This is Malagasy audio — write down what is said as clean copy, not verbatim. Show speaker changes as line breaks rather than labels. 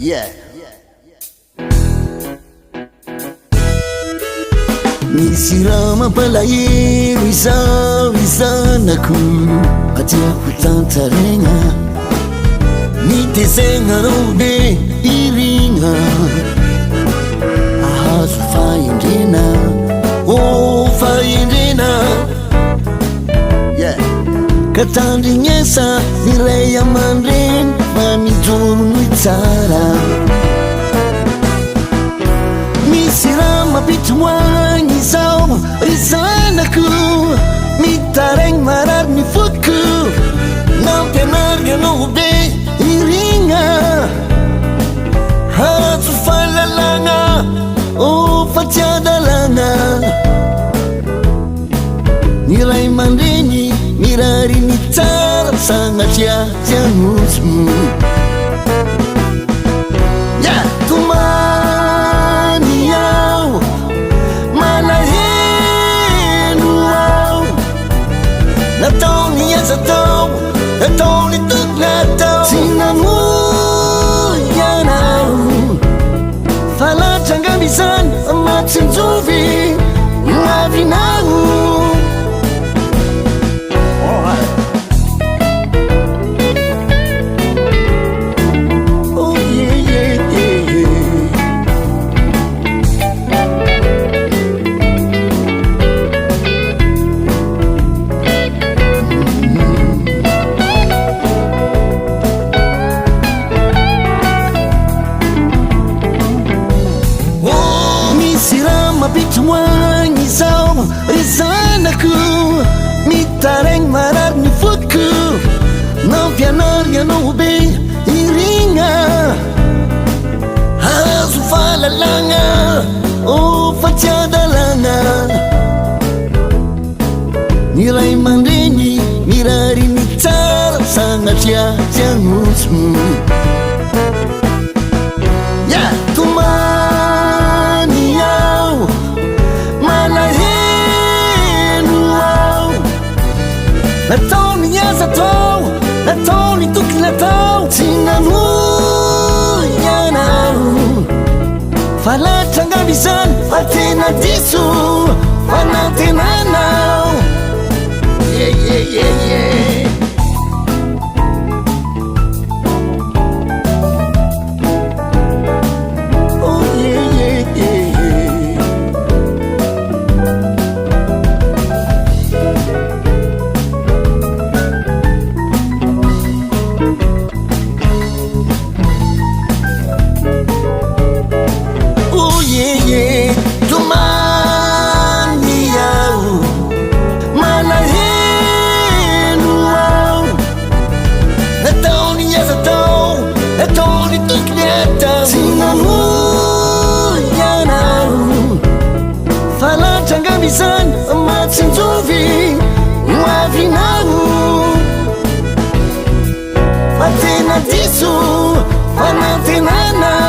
Yeah.
Misy raha mampalahelo izao izanako atiako tantaraigna mitezegna robe irigna ahazo fahendrena fahendrena
Yeah.
ka tandrignesa miray aman-dreny mamijorono tsara misy raha mampitoagny izao ry zanako mitaraigny marary ny foko nampianarigna anao be irigna hazo fahalalagna fa tsy adalagna ny ray aman-dreny mirary ny tsara sanatria tsy anoso tomany ao malahelo ao nataony aza tao nataony tokony atao tsy namoianao fa latra angamby izany matsinjovy mavinao. Mapitoagny izao ry zanako mitaraigny marary ny foko nampianarigna anao be irigna hazo fahalalagna fa tsy adalagna ny ray aman-dreny mirary ny tsara sanatria tsy anoso nataony aza tao nataony tokony atao tsy namoianao fa latra angamby izany fa tena diso fanantenana. Izany matsinjovy mavinao fa tena diso fanantenana.